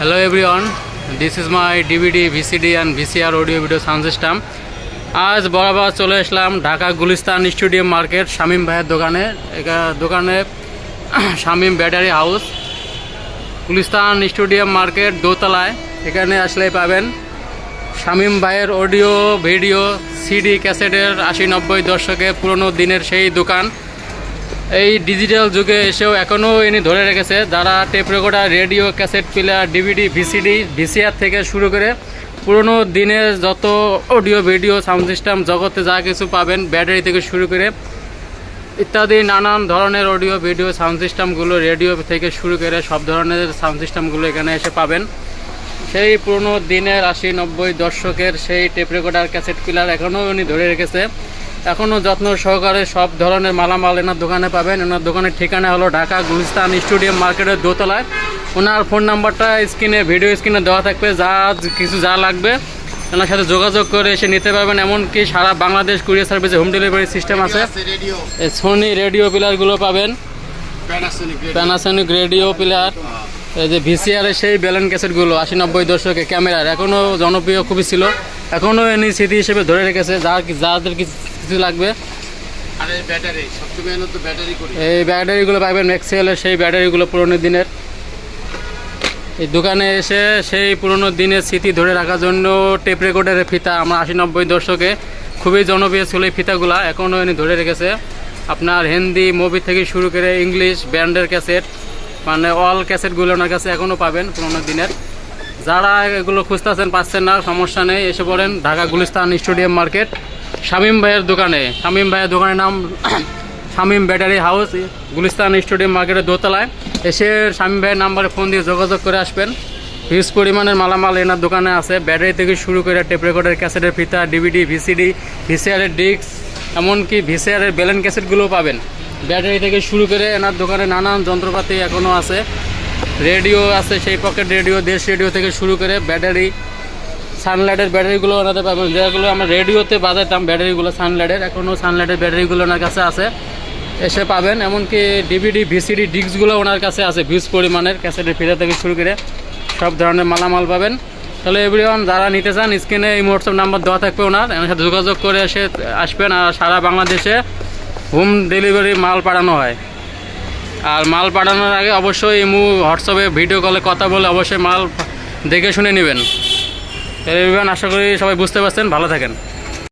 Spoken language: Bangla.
Hello everyone, this is my DVD, VCD and VCR audio video sound system. আজ বরাবর চলে আসলাম ঢাকা গুলিস্তান স্টেডিয়াম মার্কেট শামীম ভাইয়ের দোকানে Shamim battery house Gulistan stadium market দোতলায়। এখানে আসলেই পাবেন শামীম ভাইয়ের অডিও ভিডিও সিডি ক্যাসেটের 80-90 দশকের পুরনো দিনের সেই দোকান। এই ডিজিটাল যুগে এসেও এখনও ইনি ধরে রেখেছে। যারা tape recorder, radio, cassette player, DVD, VCD, VCR থেকে শুরু করে পুরনো দিনের যত অডিও ভিডিও সাউন্ড সিস্টেম জগতে যা কিছু পাবেন, ব্যাটারি থেকে শুরু করে ইত্যাদি নানান ধরনের অডিও ভিডিও সাউন্ড সিস্টেমগুলো, রেডিও থেকে শুরু করে সব ধরনের সাউন্ড সিস্টেমগুলো এখানে এসে পাবেন। সেই পুরনো দিনের 80-90 দশকের সেই টেপ রেকর্ডার, ক্যাসেট প্লেয়ার এখনও উনি ধরে রেখেছে। এখনও যত্ন সহকারে সব ধরনের মালামাল এনার দোকানে পাবেন। ওনার দোকানের ঠিকানা হলো ঢাকা গুলিস্তান স্টেডিয়াম মার্কেটের দোতলায়। ওনার ফোন নাম্বারটা ভিডিও স্ক্রিনে দেওয়া থাকবে। যা লাগবে ওনার সাথে যোগাযোগ করে এসে নিতে পারবেন। এমনকি সারা বাংলাদেশ কুরিয়ার সার্ভিসে হোম ডেলিভারি সিস্টেম আছে। সোনি রেডিও প্লেয়ারগুলো পাবেন, প্যানাসনিক রেডিও প্লেয়ার, এই যে ভিসিআরের সেই ব্যালেন্স ক্যাসেটগুলো 80-90 দশকে ক্যামেরার এখনও জনপ্রিয় খুবই ছিল, এখনও এনি স্মৃতি হিসেবে ধরে রেখেছে। যাদের কিছু লাগবে এই ব্যাটারিগুলো পাবেন ম্যাক্সওয়েলের সেই ব্যাটারিগুলো পুরনো দিনের। এই দোকানে এসে সেই পুরনো দিনের স্মৃতি ধরে রাখার জন্য টেপ রেকর্ডারের ফিতা, আমরা 80-90 দশকে খুবই জনপ্রিয় ছিল এই ফিতাগুলো, এখনও এনে ধরে রেখেছে। আপনার হিন্দি মুভি থেকে শুরু করে ইংলিশ ব্যান্ডের ক্যাসেট, মানে অল ক্যাসেটগুলো ওনার কাছে এখনও পাবেন পুরনো দিনের। যারা এগুলো খুঁজতেছেন পাচ্ছেন না, সমস্যা নেই, এসে পড়েন ঢাকা গুলিস্তান স্টেডিয়াম মার্কেট শামীম ভাইয়ের দোকানে। শামীম ভাইয়ের দোকানের নাম Shamim battery house, Gulistan stadium মার্কেটের দোতলায়। এসে শামীম ভাইয়ের নাম্বারে ফোন দিয়ে যোগাযোগ করে আসবেন। হিউজ পরিমাণের মালামাল এনার দোকানে আছে। ব্যাটারি থেকে শুরু করে টেপ রেকর্ডের, ক্যাসেটের ফিতা, ডিভিডি, ভিসিডি, ভিসিআরের ডিস্ক, এমনকি ভিসিআরের ব্যালেন্স ক্যাসেটগুলোও পাবেন। ব্যাটারি থেকে শুরু করে এনার দোকানে নানান যন্ত্রপাতি এখনও আছে। রেডিও আছে, সেই পকেট রেডিও, দেশ রেডিও থেকে শুরু করে ব্যাটারি, সানলাইটের ব্যাটারিগুলো ওনাদের পাবেন। যেগুলো আমরা রেডিওতে বাজাইতাম ব্যাটারিগুলো সানলাইটের, এখনও সানলাইটের ব্যাটারিগুলো ওনার কাছে আছে, এসে পাবেন। এমনকি ডিভিডি, ভিসিডি, ডিস্কগুলো ওনার কাছে আছে হিউজ পরিমাণের। ক্যাসেটের ফিতা থেকে শুরু করে সব ধরনের মালামাল পাবেন। তাহলে এভরিওয়ান, যারা নিতে চান স্ক্রিনে এই হোয়াটসঅ্যাপ নাম্বার দেওয়া থাকবে ওনার সাথে যোগাযোগ করে এসে আসবেন। আর সারা বাংলাদেশে হোম ডেলিভারি মাল পাঠানো হয়। আর মাল পাঠানোর আগে অবশ্যই হোয়াটসঅ্যাপে ভিডিও কলে কথা বলে অবশ্যই মাল দেখে শুনে নেবেন। এভরিওয়ান, আশা করি সবাই বুঝতে পারছেন। ভালো থাকেন।